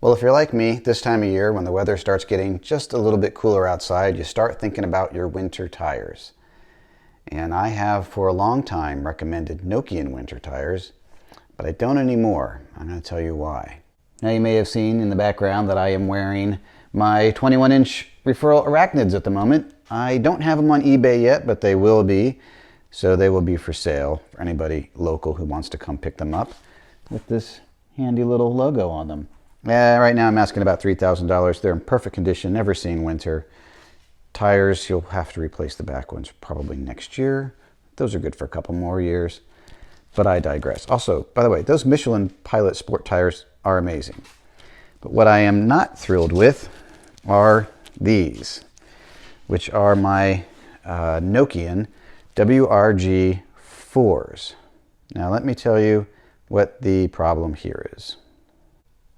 Well, if you're like me, this time of year when the weather starts getting just a little bit cooler outside, you start thinking about your winter tires. And I have for a long time recommended Nokian winter tires, but I don't anymore. I'm going to tell you why. Now you may have seen in the background that I am wearing my 21-inch referral arachnids at the moment. I don't have them on eBay yet, but they will be. So they will be for sale for anybody local who wants to come pick them up with this handy little logo on them. Right now I'm asking about $3,000. They're in perfect condition, never seen winter. Tires, you'll have to replace the back ones probably next year. Those are good for a couple more years, but I digress. Also, by the way, those Michelin Pilot Sport tires are amazing. But what I am not thrilled with are these, which are my Nokian WRG4s. Now let me tell you what the problem here is.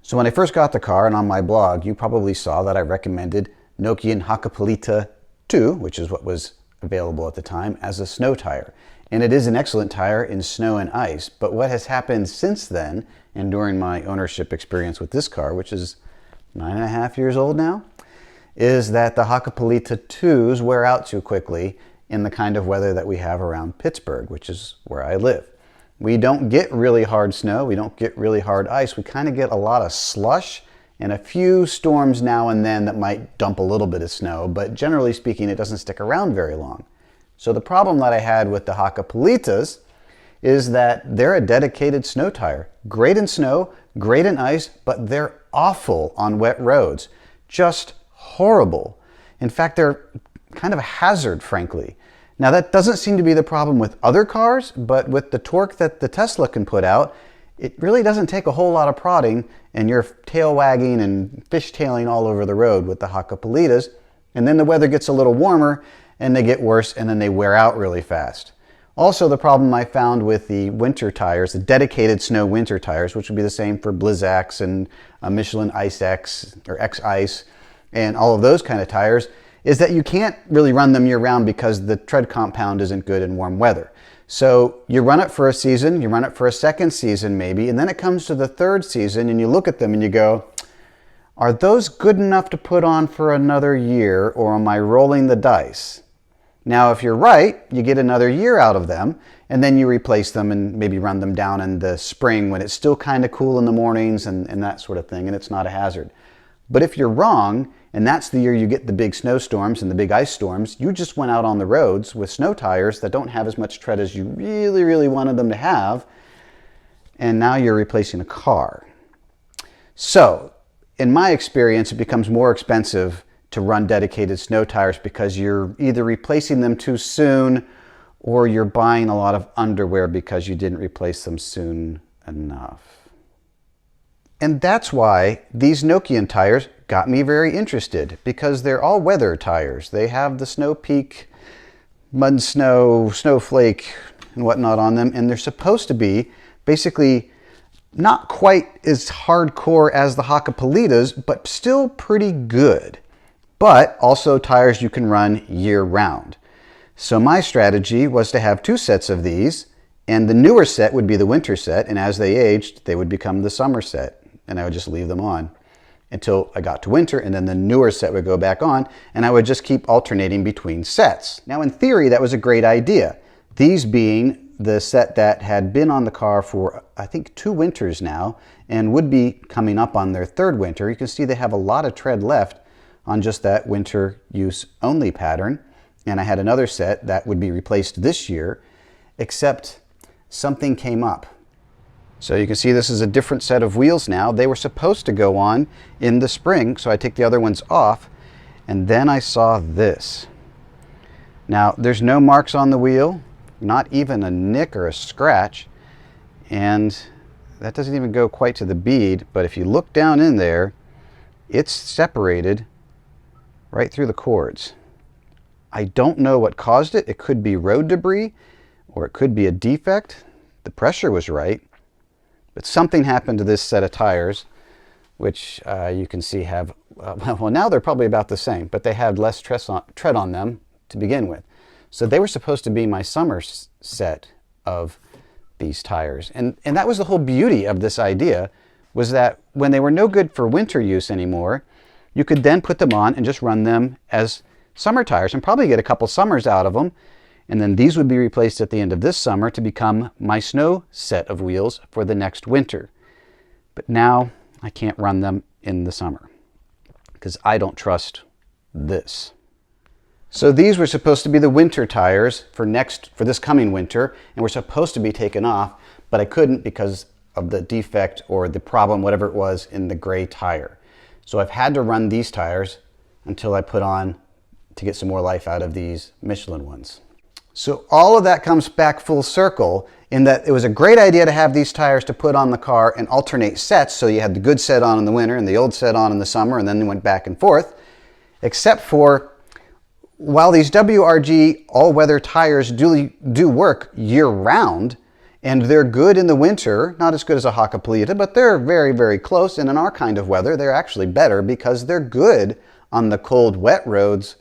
So when I first got the car, and on my blog, you probably saw that I recommended Nokian Hakkapeliitta 2, which is what was available at the time, as a snow tire. And it is an excellent tire in snow and ice, but what has happened since then, and during my ownership experience with this car, which is 9.5 years old now, is that the Hakkapeliitta 2s wear out too quickly in the kind of weather that we have around Pittsburgh, which is where I live. We don't get really hard snow, we don't get really hard ice, we kind of get a lot of slush and a few storms now and then that might dump a little bit of snow, but generally speaking it doesn't stick around very long. So the problem that I had with the Hakkapeliittas is that they're a dedicated snow tire. Great in snow, great in ice, but they're awful on wet roads. Just horrible. In fact, they're kind of a hazard, frankly. Now that doesn't seem to be the problem with other cars, but with the torque that the Tesla can put out, it really doesn't take a whole lot of prodding and you're tail wagging and fishtailing all over the road with the Hakkapeliittas. And then the weather gets a little warmer and they get worse and then they wear out really fast. Also, the problem I found with the winter tires, the dedicated snow winter tires, which would be the same for Blizzaks and Michelin Ice X or X Ice and all of those kind of tires, is that you can't really run them year-round because the tread compound isn't good in warm weather. So you run it for a season, you run it for a second season maybe, and then it comes to the third season and you look at them and you go, are those good enough to put on for another year, or am I rolling the dice? Now if you're right, you get another year out of them, and then you replace them and maybe run them down in the spring when it's still kind of cool in the mornings and that sort of thing, and it's not a hazard. But if you're wrong, and that's the year you get the big snowstorms and the big ice storms, you just went out on the roads with snow tires that don't have as much tread as you really, really wanted them to have, and now you're replacing a car. So, in my experience, it becomes more expensive to run dedicated snow tires because you're either replacing them too soon or you're buying a lot of underwear because you didn't replace them soon enough. And that's why these Nokian tires got me very interested, because they're all weather tires. They have the Snow Peak, Mud Snow, Snowflake, and whatnot on them, and they're supposed to be basically not quite as hardcore as the Hakkapeliittas, but still pretty good. But also tires you can run year-round. So my strategy was to have 2 sets of these, and the newer set would be the winter set, and as they aged, they would become the summer set, and I would just leave them on until I got to winter, and then the newer set would go back on, and I would just keep alternating between sets. Now in theory, that was a great idea. These being the set that had been on the car for, I think, 2 winters now, and would be coming up on their 3rd winter. You can see they have a lot of tread left on just that winter use only pattern. And I had another set that would be replaced this year, except something came up. So you can see this is a different set of wheels now. They were supposed to go on in the spring, so I take the other ones off, and then I saw this. Now, there's no marks on the wheel, not even a nick or a scratch, and that doesn't even go quite to the bead, but if you look down in there, it's separated right through the cords. I don't know what caused it. It could be road debris, or it could be a defect. The pressure was right. But something happened to this set of tires, which you can see have, well now they're probably about the same, but they had less tread on them to begin with. So they were supposed to be my summer set of these tires. And that was the whole beauty of this idea, was that when they were no good for winter use anymore, you could then put them on and just run them as summer tires and probably get a couple summers out of them. And then these would be replaced at the end of this summer to become my snow set of wheels for the next winter. But now I can't run them in the summer because I don't trust this. So these were supposed to be the winter tires for this coming winter, and were supposed to be taken off, but I couldn't because of the defect or the problem, whatever it was, in the gray tire. So I've had to run these tires until I put on to get some more life out of these Michelin ones. So all of that comes back full circle in that it was a great idea to have these tires to put on the car and alternate sets, so you had the good set on in the winter and the old set on in the summer, and then they went back and forth, except for while these WRG all-weather tires do work year-round, and they're good in the winter, not as good as a Hakkapeliitta, but they're very, very close, and in our kind of weather, they're actually better because they're good on the cold, wet roads,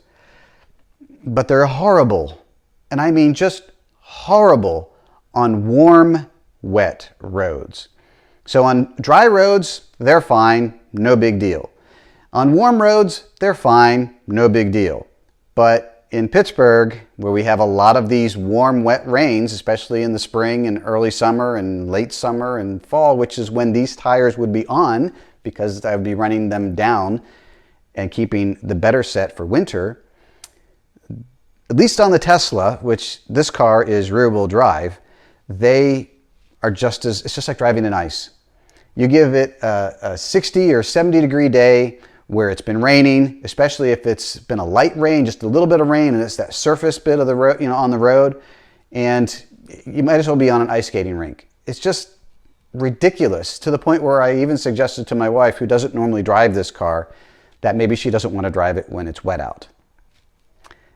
but they're horrible, and I mean just horrible, on warm, wet roads. So on dry roads, they're fine, no big deal. On warm roads, they're fine, no big deal. But in Pittsburgh, where we have a lot of these warm, wet rains, especially in the spring and early summer and late summer and fall, which is when these tires would be on, because I would be running them down and keeping the better set for winter, at least on the Tesla, which this car is rear-wheel drive, they are it's just like driving in ice. You give it a 60 or 70 degree day where it's been raining, especially if it's been a light rain, just a little bit of rain, and it's that surface bit of the road, on the road, and you might as well be on an ice skating rink. It's just ridiculous, to the point where I even suggested to my wife, who doesn't normally drive this car, that maybe she doesn't want to drive it when it's wet out.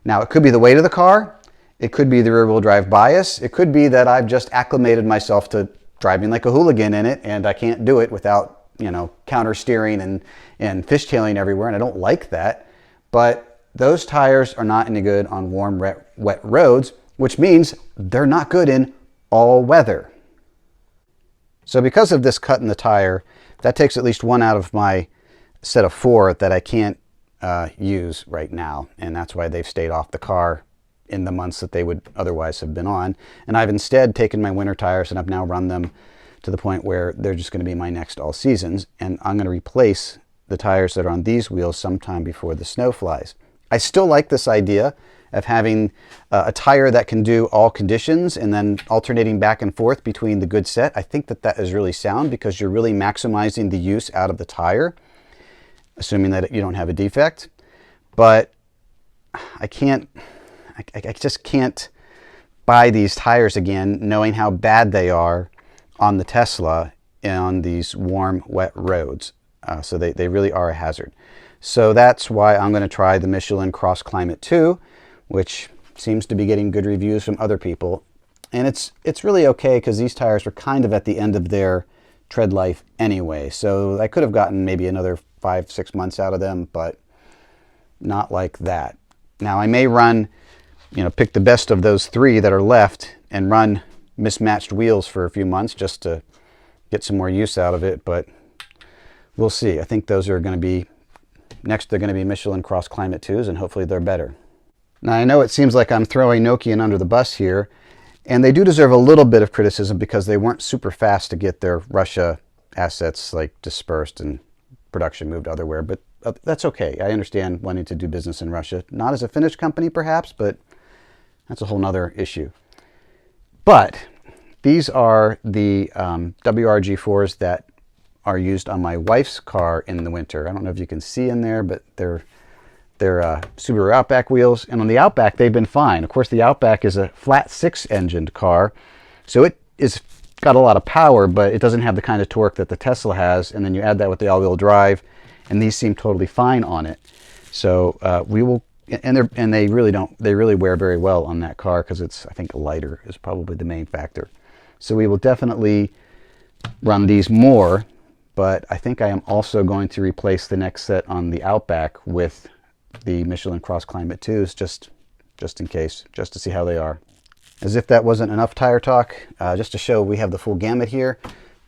Now, it could be the weight of the car, it could be the rear-wheel drive bias, it could be that I've just acclimated myself to driving like a hooligan in it, and I can't do it without counter steering and fishtailing everywhere, and I don't like that. But those tires are not any good on warm, wet roads, which means they're not good in all weather. So because of this cut in the tire, that takes at least one out of my set of 4 that I can't use right now, and that's why they've stayed off the car in the months that they would otherwise have been on. And I've instead taken my winter tires and I've now run them to the point where they're just going to be my next all seasons, and I'm going to replace the tires that are on these wheels sometime before the snow flies. I still like this idea of having a tire that can do all conditions and then alternating back and forth between the good set. I think that is really sound because you're really maximizing the use out of the tire, assuming that you don't have a defect. But I just can't buy these tires again knowing how bad they are on the Tesla on these warm, wet roads. So they really are a hazard. So that's why I'm going to try the Michelin Cross Climate 2, which seems to be getting good reviews from other people. And it's really okay because these tires were kind of at the end of their tread life anyway. So I could have gotten maybe another 5-6 months out of them, but not like that. Now I may run, pick the best of those 3 that are left and run mismatched wheels for a few months just to get some more use out of it, but we'll see. I think those are going to be next. They're going to be Michelin Cross Climate 2s, and hopefully they're better. Now I know it seems like I'm throwing Nokian under the bus here, and they do deserve a little bit of criticism because they weren't super fast to get their Russia assets dispersed and production moved otherwhere, but that's okay. I understand wanting to do business in Russia, not as a Finnish company perhaps, but that's a whole nother issue. But these are the WRG4s that are used on my wife's car in the winter. I don't know if you can see in there, but they're Subaru Outback wheels. And on the Outback, they've been fine. Of course, the Outback is a flat 6-engined car, so it is got a lot of power, but it doesn't have the kind of torque that the Tesla has. And then you add that with the all-wheel drive, and these seem totally fine on it. So we will. And they really wear very well on that car because it's, I think, lighter is probably the main factor. So we will definitely run these more, but I think I am also going to replace the next set on the Outback with the Michelin Cross Climate 2s just in case, just to see how they are. As if that wasn't enough tire talk, just to show we have the full gamut here.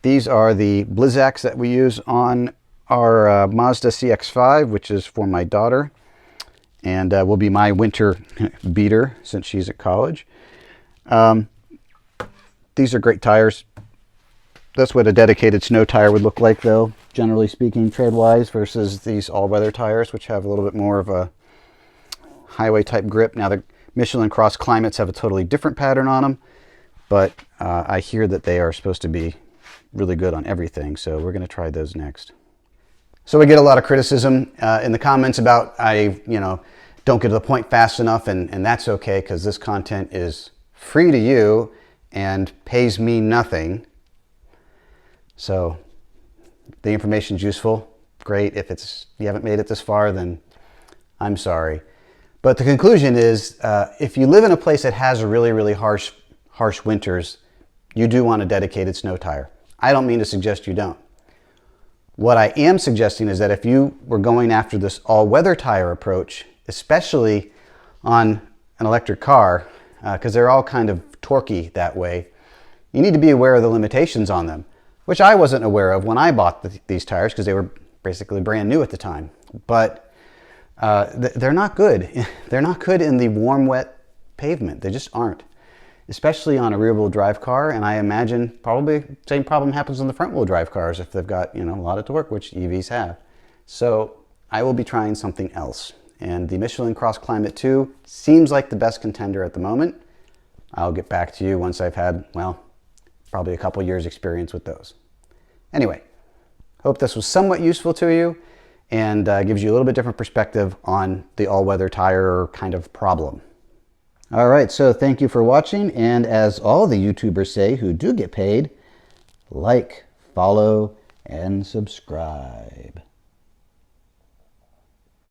These are the Blizzaks that we use on our Mazda CX-5, which is for my daughter, and will be my winter beater since she's at college. These are great tires. That's what a dedicated snow tire would look like, though, generally speaking, tread-wise, versus these all-weather tires, which have a little bit more of a highway-type grip. Now, the Michelin Cross Climates have a totally different pattern on them, but I hear that they are supposed to be really good on everything, so we're going to try those next. So we get a lot of criticism in the comments about I don't get to the point fast enough, and that's okay because this content is free to you and pays me nothing. So the information's useful, great. If you haven't made it this far, then I'm sorry. But the conclusion is, if you live in a place that has really, really harsh winters, you do want a dedicated snow tire. I don't mean to suggest you don't. What I am suggesting is that if you were going after this all-weather tire approach, especially on an electric car, because they're all kind of torquey that way, you need to be aware of the limitations on them, which I wasn't aware of when I bought these tires because they were basically brand new at the time. But they're not good. They're not good in the warm, wet pavement. They just aren't, especially on a rear-wheel drive car. And I imagine probably the same problem happens on the front-wheel drive cars if they've got a lot of torque, which EVs have. So I will be trying something else. And the Michelin Cross Climate 2 seems like the best contender at the moment. I'll get back to you once I've had, well, probably a couple years experience with those. Anyway, hope this was somewhat useful to you and gives you a little bit different perspective on the all-weather tire kind of problem. All right, so thank you for watching, and as all the YouTubers say who do get paid, like, follow, and subscribe.